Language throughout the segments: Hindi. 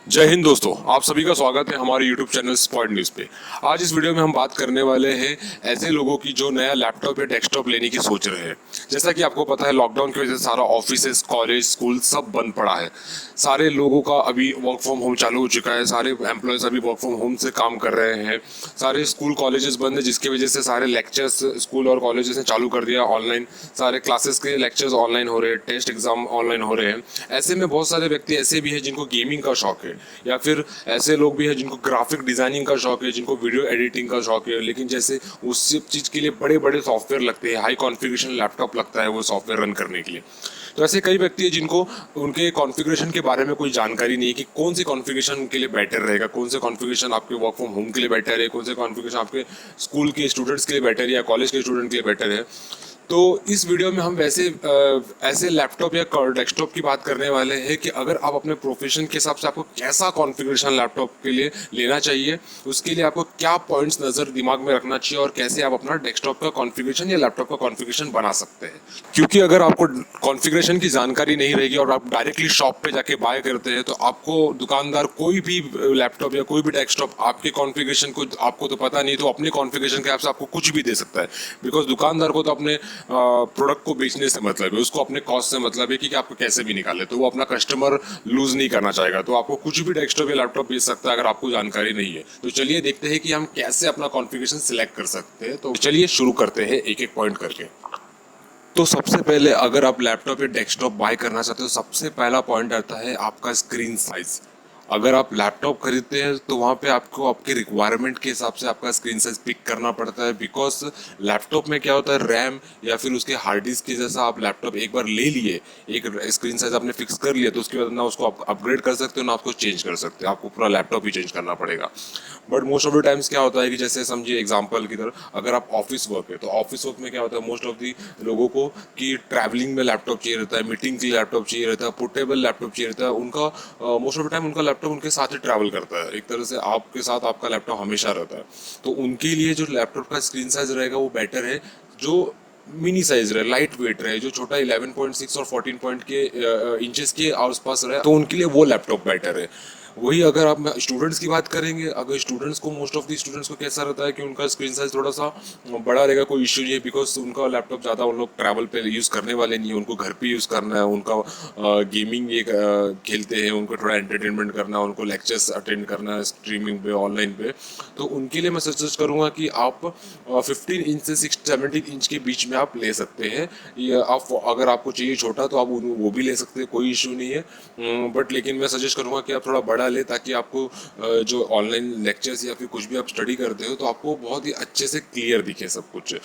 जय हिंद दोस्तों, आप सभी का स्वागत है हमारे YouTube चैनल स्पॉट न्यूज़ पे। आज इस वीडियो में हम बात करने वाले हैं ऐसे लोगों की जो नया लैपटॉप या डेस्कटॉप लेने की सोच रहे हैं। जैसा कि आपको पता है, लॉकडाउन की वजह से सारा ऑफिसेज, कॉलेज, स्कूल सब बंद पड़ा है। सारे लोगों का अभी वर्क फ्रॉम होम चालू हो चुका है। सारे एम्प्लॉयज़ अभी वर्क फ्रॉम होम से काम कर रहे हैं। सारे स्कूल कॉलेजेस बंद है, जिसकी वजह से सारे लेक्चर्स स्कूल और कॉलेजेस ने चालू कर दिया ऑनलाइन। सारे क्लासेस के लेक्चर्स ऑनलाइन हो रहे हैं, टेस्ट एग्जाम ऑनलाइन हो रहे हैं। ऐसे में बहुत सारे व्यक्ति ऐसे भी हैं जिनको गेमिंग का शौक है, या फिर ऐसे लोग भी हैं जिनको ग्राफिक डिजाइनिंग का शौक है, जिनको वीडियो एडिटिंग का शौक है। लेकिन जैसे उस सब चीज़ के लिए बड़े बड़े सॉफ्टवेयर लगते हैं, हाई कॉन्फ़िगरेशन लैपटॉप लगता है वो सॉफ्टवेयर रन करने के लिए। तो ऐसे कई व्यक्ति हैं जिनको उनके कॉन्फ़िगरेशन के बारे में कोई जानकारी नहीं है कि कौन सी कॉन्फ़िगरेशन उनके लिए बेटर रहेगा, कौन से कॉन्फ़िगरेशन आपके वर्क फ्रॉम होम के लिए बेटर है, कौन से कॉन्फ़िगरेशन आपके स्कूल के स्टूडेंट्स के लिए बेटर है या कॉलेज के स्टूडेंट के लिए बेटर है। तो इस वीडियो में हम ऐसे लैपटॉप या डेस्कटॉप की बात करने वाले हैं कि अगर आप अपने प्रोफेशन के हिसाब से आपको कैसा कॉन्फ़िगरेशन लैपटॉप के लिए लेना चाहिए, उसके लिए आपको क्या पॉइंट्स नज़र दिमाग में रखना चाहिए और कैसे आप अपना डेस्कटॉप का कॉन्फ़िगरेशन या लैपटॉप का कॉन्फ़िगरेशन बना सकते हैं। क्योंकि अगर आपको कॉन्फ़िगरेशन की जानकारी नहीं रहेगी और आप डायरेक्टली शॉप पे जाके बाय करते हैं, तो आपको दुकानदार कोई भी लैपटॉप या कोई भी डेस्कटॉप आपके कॉन्फ़िगरेशन को आपको तो पता नहीं, तो अपने कॉन्फ़िगरेशन के हिसाब से आपको कुछ भी दे सकता है। बिकॉज दुकानदार को तो अपने प्रोडक्ट को बेचने से मतलब है, उसको अपने कॉस्ट से मतलब है कि आपको कैसे भी निकाले, तो वो अपना कस्टमर लूज नहीं करना चाहेगा। तो आपको कुछ भी डेस्कटॉप या लैपटॉप बेच सकता है अगर आपको जानकारी नहीं है। तो चलिए देखते हैं कि हम कैसे अपना कॉन्फ़िगरेशन सिलेक्ट कर सकते हैं। तो चलिए शुरू करते हैं एक एक पॉइंट करके। तो सबसे पहले अगर आप लैपटॉप या डेस्कटॉप बाय करना चाहते हो, सबसे पहला पॉइंट आता है आपका स्क्रीन साइज। अगर आप लैपटॉप खरीदते हैं तो वहाँ पे आपको आपके रिक्वायरमेंट के हिसाब से आपका स्क्रीन साइज पिक करना पड़ता है। बिकॉज लैपटॉप में क्या होता है, रैम या फिर उसके हार्ड डिस्क के जैसा आप लैपटॉप एक बार ले लिए, एक स्क्रीन साइज आपने फिक्स कर लिया, तो उसके बाद ना उसको आप अपग्रेड कर सकते हो ना आपको चेंज कर सकते हो, आपको पूरा लैपटॉप ही चेंज करना पड़ेगा। But most of the times क्या होता है कि जैसे समझिए एग्जांपल की तरह, अगर आप ऑफिस वर्क है तो ऑफिस वर्क में क्या होता है, मोस्ट ऑफ दी लोगों को कि ट्रैवलिंग में लैपटॉप चाहिए रहता है, मीटिंग के लिए लैपटॉप चाहिए रहता है, पोर्टेबल लैपटॉप चाहिए रहता है। उनका मोस्ट ऑफ द टाइम उनका लैपटॉप उनके साथ ही ट्रैवल करता है, एक तरह से आपके साथ आपका लैपटॉप हमेशा रहता है। तो उनके लिए जो लैपटॉप का स्क्रीन साइज रहेगा वो बेटर है, जो मिनी साइज रहे, लाइट वेट रहे, जो छोटा 11.6 और 14 पॉइंट के इंचेस के आसपास रहे, तो उनके लिए वो लैपटॉप बेटर है। वही अगर आप स्टूडेंट्स की बात करेंगे, अगर स्टूडेंट्स को मोस्ट ऑफ दी स्टूडेंट्स को कैसा रहता है कि उनका स्क्रीन साइज थोड़ा सा बड़ा रहेगा, कोई इश्यू नहीं है। बिकॉज उनका लैपटॉप ज़्यादा उन लोग ट्रैवल पे यूज़ करने वाले नहीं है, उनको घर पे यूज़ करना है, उनका गेमिंग ये खेलते हैं, उनको थोड़ा एंटरटेनमेंट करना है, उनको लेक्चर्स अटेंड करना है स्ट्रीमिंग पे, ऑनलाइन पे। तो उनके लिए मैं सजेस्ट करूँगा कि आप 15 इंच से 17 इंच के बीच में आप ले सकते हैं। ये आप अगर आपको चाहिए छोटा तो आप वो भी ले सकते हैं, कोई इशू नहीं है। बट लेकिन मैं सजेस्ट करूँगा कि आप थोड़ा बड़ा ले, ताकि आपको जो ऑनलाइन लेक्चर्स या फिर कुछ भी आप स्टडी करते हो तो आपको बहुत ही अच्छे से क्लियर दिखे सब कुछ।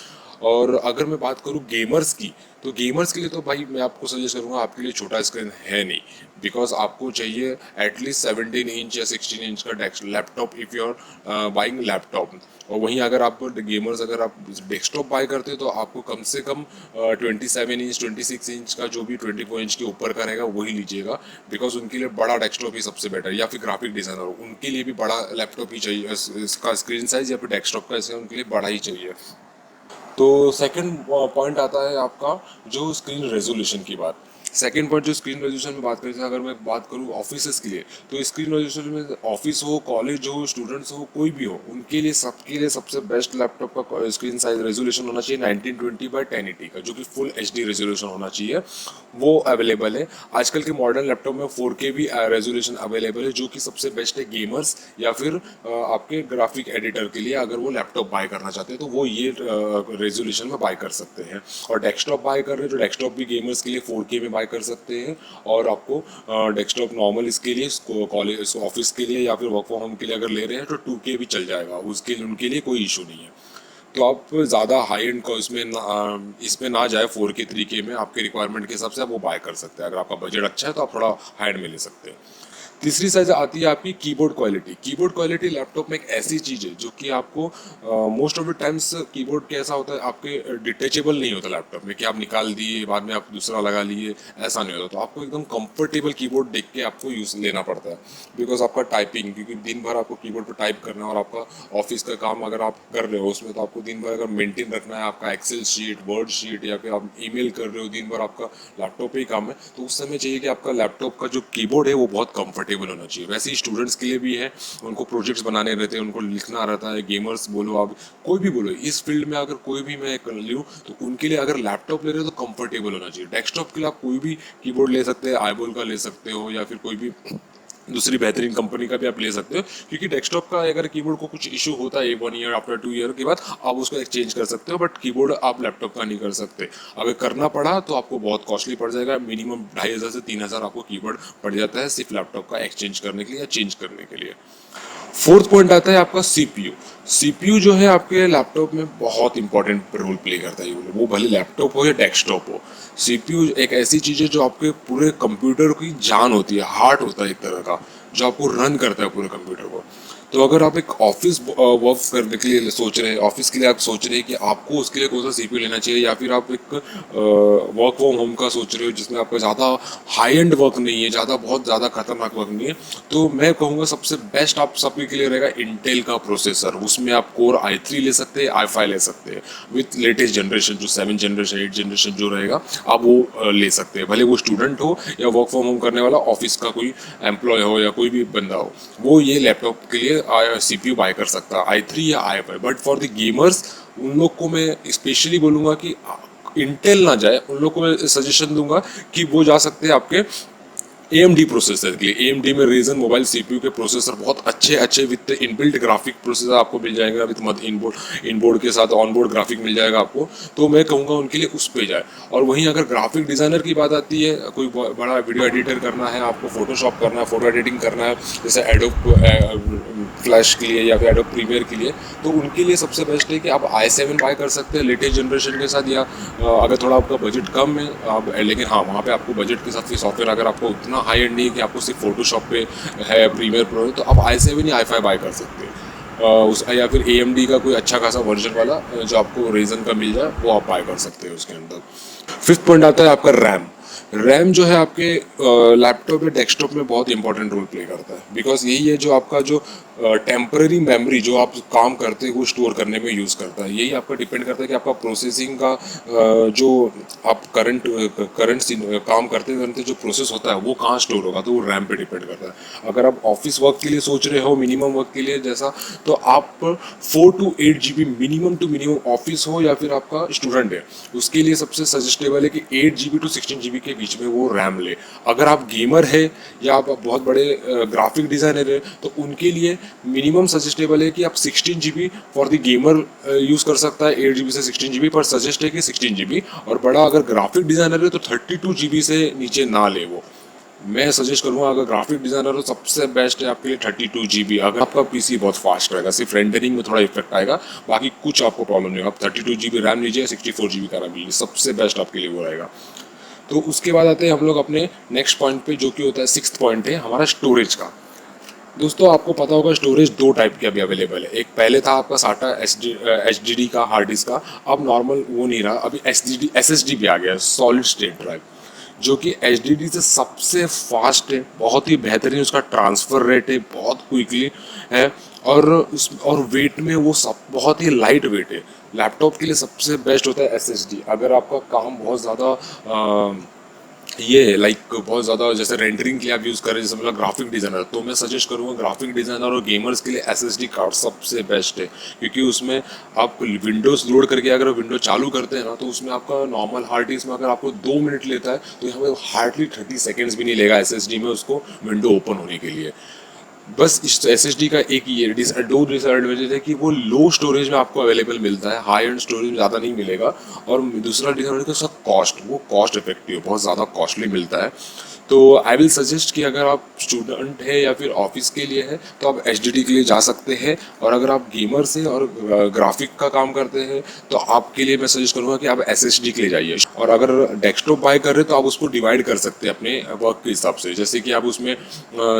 और अगर मैं बात करूँ गेमर्स की, तो गेमर्स के लिए तो भाई मैं आपको सजेस्ट करूँगा, आपके लिए छोटा स्क्रीन है नहीं। बिकॉज आपको चाहिए एटलीस्ट 17 इंच या 16 इंच का laptop if you are buying laptop. और वहीं अगर आप गेमर्स अगर आप डेस्कटॉप बाय करते हो तो आपको कम से कम 27 इंच 26 इंच का, जो भी 24 इंच के ऊपर का रहेगा वही लीजिएगा। बिकॉज उनके लिए बड़ा डेस्कटॉप ही सबसे बेटर, या फिर ग्राफिक डिज़ाइनर उनके लिए भी बड़ा लैपटॉप ही चाहिए, इसका स्क्रीन साइज या फिर डेस्कटॉप का इसका उनके लिए बड़ा ही चाहिए। तो सेकंड पॉइंट आता है आपका जो स्क्रीन रेजोल्यूशन की बात। सेकंड पॉइंट जो स्क्रीन रेजोल्यूशन में बात करें, अगर मैं बात करूँ ऑफिस के लिए, तो स्क्रीन रेजोल्यूशन में ऑफिस हो, कॉलेज हो, स्टूडेंट्स हो, कोई भी हो, उनके लिए सबके लिए सबसे बेस्ट लैपटॉप का स्क्रीन साइज रेजोल्यूशन होना चाहिए 1920x1080 का, जो कि फुल HD रेजोल्यूशन होना चाहिए। वो अवेलेबल है आजकल के मॉडर्न लैपटॉप में। 4K भी रेजोल्यूशन अवेलेबल है, जो कि सबसे बेस्ट है गेमर्स या फिर आपके ग्राफिक एडिटर के लिए। अगर वो लैपटॉप बाय करना चाहते हैं तो वो ये रेजोल्यूशन में बाय कर सकते हैं। और डेस्कटॉप बाय कर रहे हैं तो डेस्कटॉप भी गेमर्स के लिए 4K में बाय कर सकते हैं। और आपको डेस्कटॉप नॉर्मल इसके लिए, कॉलेज ऑफिस के लिए या फिर वर्क फ्रॉम होम के लिए अगर ले रहे हैं तो 2K भी चल जाएगा, उसके लिए उनके लिए कोई इशू नहीं है। तो आप ज़्यादा हाई एंड को इसमें ना जाए, 4K 3K में आपके रिक्वायरमेंट के हिसाब से आप वो बाय कर सकते हैं। अगर आपका बजट अच्छा है तो आप थोड़ा हाई एंड में ले सकते हैं। तीसरी साइज आती है आपकी keyboard quality. Keyboard quality laptop में एक ऐसी चीज़ है जो कि आपको most of the times keyboard कैसा होता है, आपके डिटेचेबल नहीं होता लैपटॉप में कि आप निकाल दिए बाद में आप दूसरा लगा लिए, ऐसा नहीं होता। तो आपको एकदम कंफर्टेबल कीबोर्ड देख के आपको यूज़ लेना पड़ता है। बिकॉज आपका टाइपिंग, क्योंकि दिन भर आपको कीबोर्ड पर टाइप करना है, और आपका ऑफिस का काम अगर आप कर रहे हो उसमें, तो आपको दिन भर अगर मेंटेन रखना है आपका एक्सेल शीट, वर्ड शीट, या फिर आप ईमेल कर रहे हो दिन भर आपका लैपटॉप पे ही काम है, तो उस समय चाहिए कि आपका लैपटॉप का जो कीबोर्ड है वो बहुत कंफर्टेबल कंफर्टेबल होना चाहिए। वैसे ही स्टूडेंट्स के लिए भी है, उनको प्रोजेक्ट्स बनाने रहते हैं, उनको लिखना रहता है, गेमर्स बोलो आप कोई भी बोलो, इस फील्ड में अगर कोई भी मैं कर लूँ तो उनके लिए अगर लैपटॉप ले रहे हो तो कंफर्टेबल होना चाहिए। डेस्कटॉप के लिए आप कोई भी कीबोर्ड ले सकते हैं, आईबॉल का ले सकते हो या फिर कोई भी दूसरी बेहतरीन कंपनी का भी आप ले सकते हो, क्योंकि डेस्कटॉप का अगर कीबोर्ड को कुछ इशू होता है 1 ईयर आफ्टर 2 ईयर के बाद आप उसको एक्सचेंज कर सकते हो, बट कीबोर्ड आप लैपटॉप का नहीं कर सकते। अगर करना पड़ा तो आपको बहुत कॉस्टली पड़ जाएगा, मिनिमम 2500 से 3000 आपको कीबोर्ड पड़ जाता है सिर्फ लैपटॉप का एक्सचेंज करने के लिए या चेंज करने के लिए। फोर्थ पॉइंट आता है आपका सीपीयू। सीपीयू जो है आपके लैपटॉप में बहुत इंपॉर्टेंट रोल प्ले करता है, वो भले लैपटॉप हो या डेस्कटॉप हो। सीपीयू एक ऐसी चीज़ है जो आपके पूरे कंप्यूटर की जान होती है, हार्ट होता है एक तरह का, जो आपको रन करता है पूरे कंप्यूटर को। तो अगर आप एक ऑफिस वर्क करने के लिए सोच रहे हैं, ऑफिस के लिए आप सोच रहे हैं कि आपको उसके लिए कौन सा सीपीयू लेना चाहिए, या फिर आप एक वर्क फ्रॉम होम का सोच रहे हो जिसमें आपका ज़्यादा हाई एंड वर्क नहीं है, बहुत ज़्यादा खतरनाक वर्क नहीं है, तो मैं कहूँगा सबसे बेस्ट आप सबके के लिए रहेगा इंटेल का प्रोसेसर। उसमें आप कोर i3 ले सकते हैं, i5 ले सकते हैं विथ लेटेस्ट जनरेशन, जो 7 जनरेशन 8 जनरेशन जो रहेगा आप वो ले सकते हैं। भले वो स्टूडेंट हो या वर्क फ्रॉम होम करने वाला ऑफिस का कोई एम्प्लॉय हो या कोई भी बंदा हो, वो ये लैपटॉप के लिए सीपीयू बाय कर सकता है, i3 या i5। But for the gamers उन लोग को मैं स्पेशली बोलूँगा कि इंटेल ना जाए, उन लोग को मैं सजेशन दूंगा कि वो जा सकते हैं आपके AMD प्रोसेसर के लिए। AMD में रीजन मोबाइल CPU के प्रोसेसर बहुत अच्छे विद इनबिल्ट ग्राफिक प्रोसेसर आपको मिल जाएगा, विद मद इनबोर्ड के साथ ऑनबोर्ड ग्राफिक मिल जाएगा आपको। तो मैं कहूँगा उनके लिए उस पे जाए। और वहीं अगर ग्राफिक डिज़ाइनर की बात आती है, कोई बड़ा वीडियो एडिटर करना है आपको, फोटोशॉप करना है, फोटो एडिटिंग करना है, जैसे एडोब फ्लैश के लिए या फिर एडोब प्रीमियर के लिए, तो उनके लिए सबसे बेस्ट है कि आप i7 बाय कर सकते हैं लेटेस्ट जनरेशन के साथ। या अगर थोड़ा आपका बजट कम है आप, लेकिन हाँ वहाँ पे आपको बजट के साथ फिर सॉफ्टवेयर अगर आपको उतना हाई एंड नहीं है कि आपको सिर्फ फोटोशॉप पे है, प्रीमियर प्रो है, तो आप i7 या i5 बाय कर सकते हैं। उस या फिर AMD का कोई अच्छा खासा वर्जन वाला जो आपको रीजन का मिल जाए वो आप बाय कर सकते हैं उसके अंदर। फिफ्थ पॉइंट आता है आपका रैम जो है आपके लैपटॉप या डेस्कटॉप में बहुत इंपॉर्टेंट रोल प्ले करता है, बिकॉज यही है जो आपका जो टेम्पररी मेमोरी जो आप काम करते हैं वो स्टोर करने में यूज़ करता है। यही आपका डिपेंड करता है कि आपका प्रोसेसिंग का जो आप करंट काम करते करते जो प्रोसेस होता है वो कहाँ स्टोर होगा, तो वो रैम पे डिपेंड करता है। अगर आप ऑफिस वर्क के लिए सोच रहे हो, मिनिमम वर्क के लिए जैसा, तो आप 4 to 8 GB minimum to minimum office हो या फिर आपका स्टूडेंट है, उसके लिए सबसे सजेस्टेबल है कि 8 GB to 16 GB के बीच में वो रैम ले। अगर आप गेमर है या आप बहुत बड़े ग्राफिक डिज़ाइनर है तो उनके लिए मिनिमम सजेस्टेबल है कि आप 16 GB for the gamer use कर सकता है, 8 GB से 16 GB, पर सजेस्ट है कि 16 GB। और बड़ा अगर ग्राफिक डिज़ाइनर है तो 32 GB से नीचे ना ले। वो मैं सजेस्ट करूँगा अगर ग्राफिक डिज़ाइनर हो सबसे बेस्ट है आपके लिए 32 GB। अगर आपका PC बहुत फास्ट रहेगा, सिर्फ रेंडरिंग में थोड़ा इफेक्ट आएगा, बाकी कुछ आपको प्रॉब्लम नहीं होगा। आप 32 GB रैम लीजिए, 64 GB का रैम लीजिए, सबसे बेस्ट आपके लिए वो रहेगा। तो उसके बाद आते हैं हम लोग अपने नेक्स्ट पॉइंट पे, जो कि होता है 6th पॉइंट है हमारा स्टोरेज का। दोस्तों आपको पता होगा स्टोरेज 2 टाइप के अभी अवेलेबल है। एक पहले था आपका SATA HDD का, हार्ड डिस्क का, अब नॉर्मल वो नहीं रहा, अभी SSD भी आ गया है, सॉलिड स्टेट ड्राइव, जो कि HDD से सबसे फास्ट है, बहुत ही बेहतरीन उसका ट्रांसफ़र रेट है, बहुत क्विकली है, और वेट में वो सब बहुत ही लाइट वेट है। लैपटॉप के लिए सबसे बेस्ट होता है SSD। अगर आपका काम बहुत ज़्यादा ये है लाइक बहुत ज़्यादा जैसे रेंडरिंग के लिए आप यूज़ करें, जैसे मतलब ग्राफिक डिज़ाइनर, तो मैं सजेस्ट करूँगा ग्राफिक डिज़ाइनर और गेमर्स के लिए SSD कार्ड सबसे बेस्ट है, क्योंकि उसमें आप विंडोज़ लोड करके अगर विंडो चालू करते हैं ना, तो उसमें आपका नॉर्मल हार्ड डिस्क में अगर आपको 2 मिनट लेता है तो यहाँ पे हार्डली 30 सेकेंड्स भी नहीं लेगा SSD में उसको विंडो ओपन होने के लिए। बस इस SSD का एक ये दो डिसएडवांटेज है कि वो लो स्टोरेज में आपको अवेलेबल मिलता है, हाई एंड स्टोरेज में ज़्यादा नहीं मिलेगा। और दूसरा डिसएडवांटेज है उसका कॉस्ट, वो कॉस्ट इफेक्टिव, बहुत ज़्यादा कॉस्टली मिलता है। तो आई विल सजेस्ट कि अगर आप स्टूडेंट है या फिर ऑफिस के लिए है तो आप HDD के लिए जा सकते हैं, और अगर आप गेमर्स हैं और ग्राफिक का काम करते हैं तो आपके लिए मैं सजेस्ट करूँगा कि आप SSD के लिए जाइए। और अगर डेस्कटॉप बाय कर रहे हैं तो आप उसको डिवाइड कर सकते हैं अपने वर्क के हिसाब से, जैसे कि आप उसमें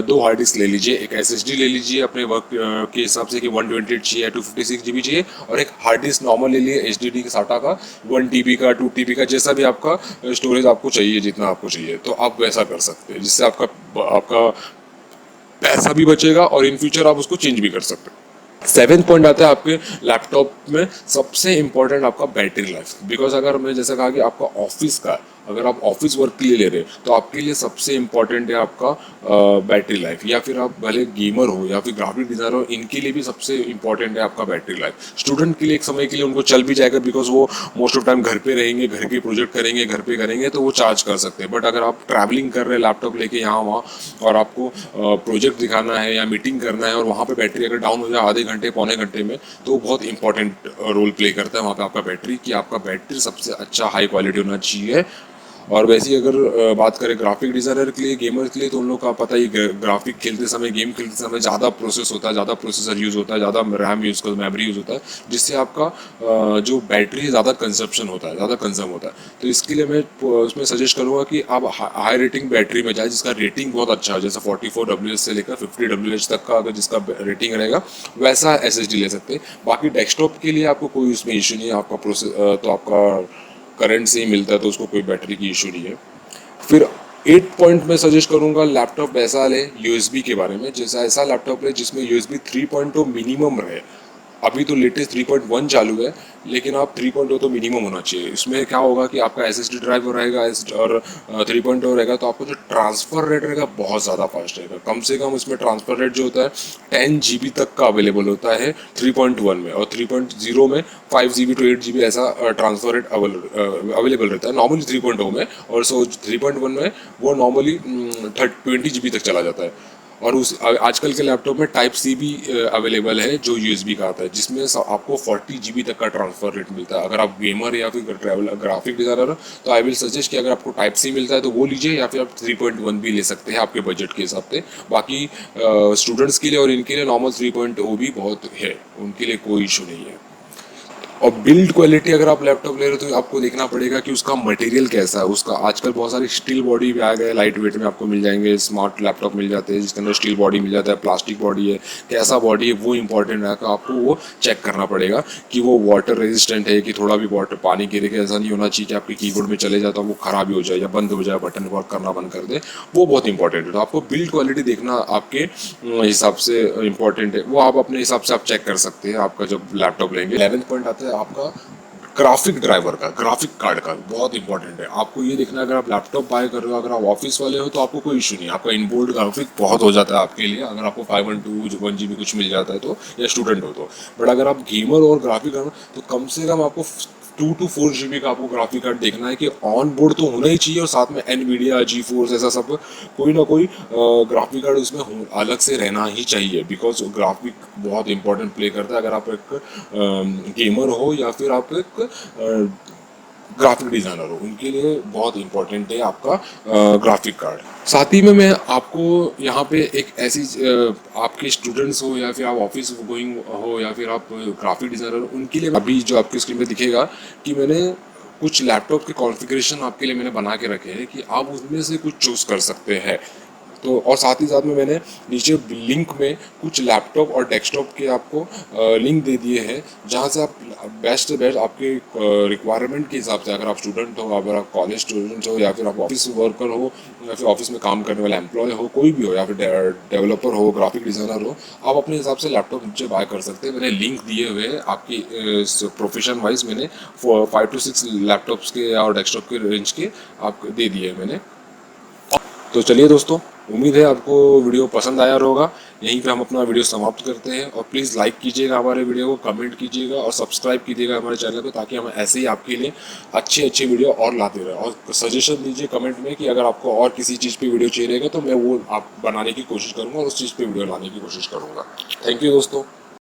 2 हार्ड डिस्क ले लीजिए, एक SSD ले लीजिए अपने वर्क के हिसाब से कि 128 चाहिए या 256 GB चाहिए, और एक हार्ड डिस्क नॉर्मल ले लिए HDD के SATA का 1 TB का 2 TB का, जैसा भी आपका स्टोरेज आपको चाहिए, जितना आपको चाहिए, तो आप वैसा कर सकते हैं, जिससे आपका पैसा भी बचेगा और इन फ्यूचर आप उसको चेंज भी कर सकते हैं। 7th पॉइंट आता है आपके लैपटॉप में सबसे इंपॉर्टेंट आपका बैटरी लाइफ, बिकॉज अगर मैं जैसा कहा कि आपका ऑफिस का अगर आप ऑफिस वर्क के लिए ले रहे हैं तो आपके लिए सबसे इम्पोर्टेंट है आपका बैटरी लाइफ, या फिर आप भले गेमर हो या फिर ग्राफिक डिजाइनर हो, इनके लिए भी सबसे इम्पोर्टेंट है आपका बैटरी लाइफ। स्टूडेंट के लिए एक समय के लिए उनको चल भी जाएगा, बिकॉज वो मोस्ट ऑफ टाइम घर पे रहेंगे, घर के प्रोजेक्ट करेंगे, घर पे करेंगे, तो वो चार्ज कर सकते हैं। बट अगर आप ट्रैवलिंग कर रहे हैं लैपटॉप लेके यहाँ वहाँ और आपको प्रोजेक्ट दिखाना है या मीटिंग करना है और वहाँ पे बैटरी अगर डाउन हो जाए आधे घंटे पौने घंटे में, तो बहुत इंपॉर्टेंट रोल प्ले करता है वहाँ पे आपका बैटरी, कि आपका बैटरी सबसे अच्छा हाई क्वालिटी होना चाहिए। और वैसे ही अगर बात करें ग्राफिक डिज़ाइनर के लिए, गेमर के लिए, तो उन लोग का पता ही ग्राफिक खेलते समय, गेम खेलते समय ज़्यादा प्रोसेस होता है, ज़्यादा प्रोसेसर यूज़ होता है, ज़्यादा रैम यूज़ कर मेमोरी यूज़ होता है, जिससे आपका जो बैटरी है ज़्यादा कंजप्शन होता है, ज़्यादा कंज्यूम होता है। तो इसके लिए मैं उसमें सजेस्ट करूँगा कि आप हाई रेटिंग बैटरी में जाए, जिसका रेटिंग बहुत अच्छा है, जैसे 44 WH से लेकर 50 WH तक का अगर जिसका रेटिंग रहेगा वैसा SSD ले सकते हैं। बाकी डेस्कटॉप के लिए आपको कोई उसमें इशू नहीं है, आपका प्रोसेस तो आपका करंट से ही मिलता है, तो उसको कोई बैटरी की इशू नहीं है। फिर 8 पॉइंट में सजेस्ट करूंगा लैपटॉप ऐसा ले USB के बारे में, जैसा ऐसा लैपटॉप ले जिसमें USB 3.0 मिनिमम रहे। अभी तो लेटेस्ट 3.1 चालू है, लेकिन आप 3.0 तो मिनिमम होना चाहिए। इसमें क्या होगा कि आपका SSD ड्राइव रहेगा और 3.0 रहेगा, तो आपको जो ट्रांसफ़र रेट रहेगा बहुत ज़्यादा फास्ट रहेगा। कम से कम इसमें ट्रांसफ़र रेट जो होता है 10 GB तक का अवेलेबल होता है 3.1 में, और 3.0 में 5 GB to 8 GB ऐसा ट्रांसफ़र रेट अवेलेबल रहता है नॉर्मली 3.0 में। और 3.1 में वो नॉर्मली 20 GB तक चला जाता है। और उस आजकल के लैपटॉप में टाइप C भी अवेलेबल है जो USB का आता है, जिसमें आपको 40 GB तक का ट्रांसफ़र रेट मिलता है। अगर आप गेमर या फिर ग्राफिक डिज़ाइनर हो तो आई विल सजेस्ट कि अगर आपको टाइप C मिलता है तो वो लीजिए, या फिर आप 3.1 भी ले सकते हैं आपके बजट के हिसाब से। बाकी स्टूडेंट्स के लिए और इनके लिए नॉर्मल 3.0 भी बहुत है, उनके लिए कोई इशू नहीं है। और बिल्ड क्वालिटी अगर आप लैपटॉप ले रहे हो तो आपको देखना पड़ेगा कि उसका मटेरियल कैसा है। उसका आजकल बहुत सारे स्टील बॉडी भी आ गए, लाइट वेट में आपको मिल जाएंगे, स्मार्ट लैपटॉप मिल जाते हैं जिसके अंदर स्टील बॉडी मिल जाता है, प्लास्टिक बॉडी है, कैसा बॉडी है वो इंपॉर्टेंट है। आपको वो चेक करना पड़ेगा कि वो वाटर रेजिस्टेंट है, कि थोड़ा भी वाटर पानी गिरेगा ऐसा नहीं होना चाहिए कि आपके कीबोर्ड में चले जाता वो खराब ही हो जाए या बंद हो जाए, बटन वर्क करना बंद कर दे, वो बहुत इंपॉर्टेंट है। तो आपको बिल्ड क्वालिटी देखना आपके हिसाब से इंपॉर्टेंट है, वो आप अपने हिसाब से आप चेक कर सकते हैं आपका जब लैपटॉप लेंगे। 11th पॉइंट आता है आपका ग्राफिक ड्राइवर का, ग्राफिक कार्ड का, बहुत इंपॉर्टेंट है। आपको ये देखना है अगर आप लैपटॉप बाय कर रहे हो, अगर आप ऑफिस वाले हो तो आपको कोई इशू नहीं, आपका इनबोर्ड ग्राफिक बहुत हो जाता है आपके लिए, अगर आपको 512 1 GB कुछ मिल जाता है तो, या स्टूडेंट हो तो। बट अगर आप गेमर और ग्राफिक तो कम से कम आपको 2 to 4 GB का आपको ग्राफिक कार्ड देखना है कि ऑन बोर्ड तो होना ही चाहिए, और साथ में NVIDIA GeForce ऐसा सब कोई ना कोई ग्राफिक कार्ड उसमें अलग से रहना ही चाहिए, बिकॉज ग्राफिक बहुत इंपॉर्टेंट प्ले करता है। अगर आप एक गेमर हो या फिर आप एक ग्राफिक डिज़ाइनर हो, उनके लिए बहुत इंपॉर्टेंट है आपका ग्राफिक कार्ड। साथ ही में मैं आपको यहाँ पे एक ऐसी आपके स्टूडेंट्स हो या फिर आप ऑफिस गोइंग हो या फिर आप ग्राफिक डिज़ाइनर, उनके लिए अभी जो आपकी स्क्रीन पे दिखेगा कि मैंने कुछ लैपटॉप के कॉन्फ़िगरेशन आपके लिए मैंने बना के रखे हैं कि आप उसमें से कुछ चूज़ कर सकते हैं। तो और साथ ही साथ में मैंने नीचे लिंक में कुछ लैपटॉप और डेस्कटॉप के आपको लिंक दे दिए हैं, जहाँ से आप बेस्ट आपके रिक्वायरमेंट के हिसाब से, अगर आप स्टूडेंट हो, अगर आप कॉलेज स्टूडेंट हो, या फिर आप ऑफिस वर्कर हो, या फिर ऑफिस में काम करने वाला एम्प्लॉय हो, कोई भी हो, या फिर डेवलपर हो, ग्राफिक डिज़ाइनर हो, आप अपने हिसाब से लैपटॉप नीचे बाय कर सकते हैं। मैंने लिंक दिए हुए हैं आपकी प्रोफेशन वाइज, मैंने 5 to 6 लैपटॉप्स के और डेस्कटॉप के रेंज के आपको दे दिए मैंने। तो चलिए दोस्तों, उम्मीद है आपको वीडियो पसंद आया होगा। यहीं पे हम अपना वीडियो समाप्त करते हैं, और प्लीज़ लाइक कीजिएगा हमारे वीडियो को, कमेंट कीजिएगा और सब्सक्राइब कीजिएगा हमारे चैनल पे, ताकि हम ऐसे ही आपके लिए अच्छे अच्छे वीडियो और लाते रहें। और सजेशन दीजिए कमेंट में कि अगर आपको और किसी चीज़ पे वीडियो चाहिए रहेगा तो मैं वो आप बनाने की कोशिश करूँगा और उस चीज़ पे वीडियो लाने की कोशिश करूँगा। थैंक यू दोस्तों।